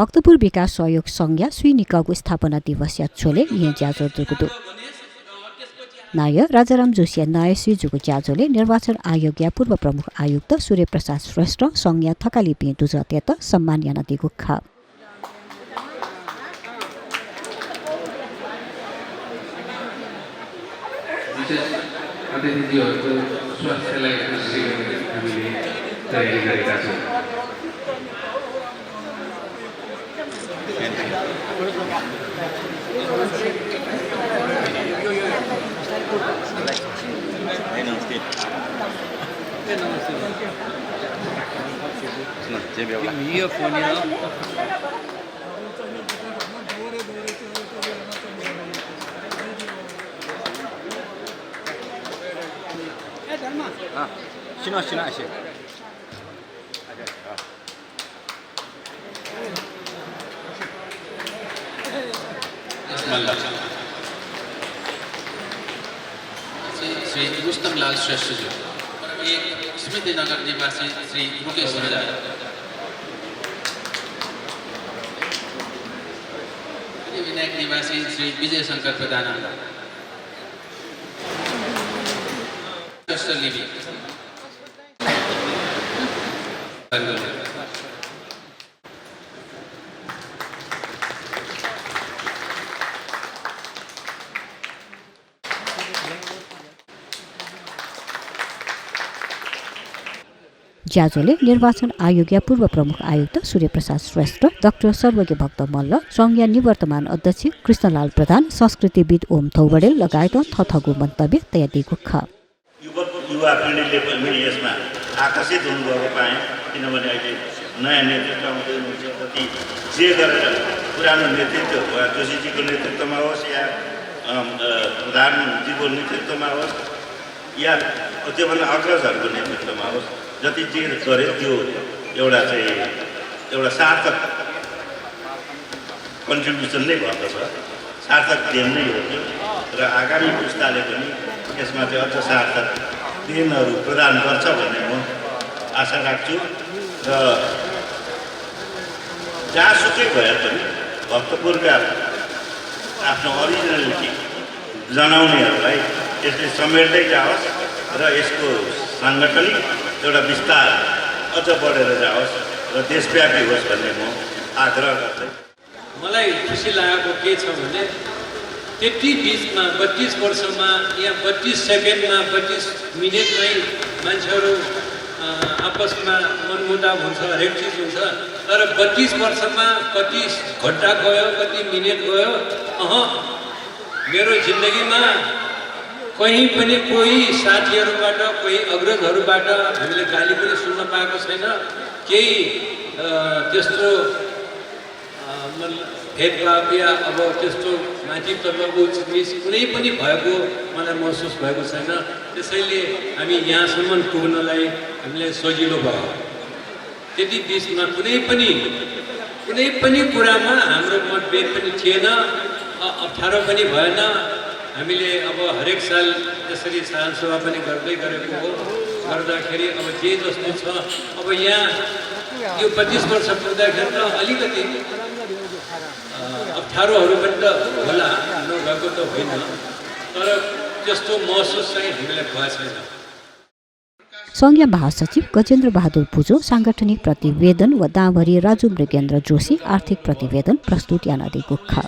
भक्तपुर विकास सहयोग संघ सुइनिकाको स्थापना दिवस याचोले यहाँ ज्याजो जुगुदु नाय राजाराम जोशी नाय श्री जुगु ज्याजोले निर्वाचन आयोग या पूर्व प्रमुख आयुक्त सूर्य प्रसाद श्रेष्ठ संघ थकाली पिँदु जतेत सम्मान याना दिगु खा अतिथिहरूको स्वास्थ्यलाई दृष्टि गरी हामीले तयारी गरेका छौँ। श्री रुस्तमलाल श्रेष्ठ जी और एक स्मृति नगर निवासी श्री मुकेश राजा, विनायक निवासी श्री विजय शंकर प्रधान, ज्याजोले निर्वाचन आयोग या पूर्व प्रमुख आयुक्त सूर्य प्रसाद श्रेष्ठ, डाक्टर सर्वज्ञ भक्त मल्ल, संघीय निवर्तमान अध्यक्ष कृष्णलाल प्रधान, संस्कृतिविद ओम थौबडेल लगायत थथगु मन्तव्य तयार दिएको छ। युवा पिँढीले पनि यसमा आकर्षित हुनुभएको पाएँ, किनभने अहिले नयाँ नेतृत्व आउँदै हुनुहुन्छ। जति जे गरेर पुरानो नेतृत्व जोशीजीको नेतृत्वमा होस् या प्रधानजीको नेतृत्वमा होस् या त्योभन्दा अग्रजहरूको नेतृत्वमा होस्, जति जे गरे त्यो एउटा सार्थक कन्ट्रिब्युसन नै भन्दछ, सार्थक देन नै हो त्यो। र आगामी पुस्ताले पनि यसमा चाहिँ अझ सार्थक देनहरू प्रदान गर्छ भन्ने म आशा राख्छु। र जहाँसुकै भए पनि भक्तपुरका आफ्नो अरिजिनलिटी जनाउनेहरूलाई यसले समेट्दै जाओस् र यसको साङ्गठनिक एउटा विस्तार अझ बढेर जाओस् र देशव्यापी होस् भन्ने म आग्रह गर्दै। मलाई खुसी लागेको के छ भने त्यति बिचमा 32 वर्षमा या 32 सेकेन्डमा 32 मिनटमै मान्छेहरू आपसमा मनमुटाव हुन्छ, हरेक चिज हुन्छ। तर 32 वर्षमा कति घन्टा गयो, कति मिनट गयो, मेरो जिन्दगीमा कहीँ पनि कोही साथीहरूबाट, कोही अग्रजहरूबाट हामीले गाली पनि सुन्न पाएको छैन। केही त्यस्तो भेदभाव या अब त्यस्तो माथि तल्लोको चिज कुनै पनि भएको मलाई महसुस भएको छैन। त्यसैले हामी यहाँसम्म पुग्नलाई हामीलाई सजिलो भयो। त्यति बिचमा कुनै पनि कुरामा हाम्रो मतभेद पनि थिएन, अप्ठ्यारो पनि भएन। हामीले अब हरेक साल त्यसरी साधारण पनि गर्दै गरेको हो। गर्दाखेरि अब जे जस्तो छ, अब यहाँ यो 25 वर्ष पुग्दाखेरि त अलिकति अप्ठ्यारोहरू पनि त होला, नभएको त होइन, तर त्यस्तो महसुस चाहिँ हामीलाई भएको छैन। संघीय महासचिव गजेन्द्र बहादुर पुजो सांगठनिक प्रतिवेदन व दाभरी राजु मृगेन्द्र जोशी आर्थिक प्रतिवेदन प्रस्तुत याना दिएको छ।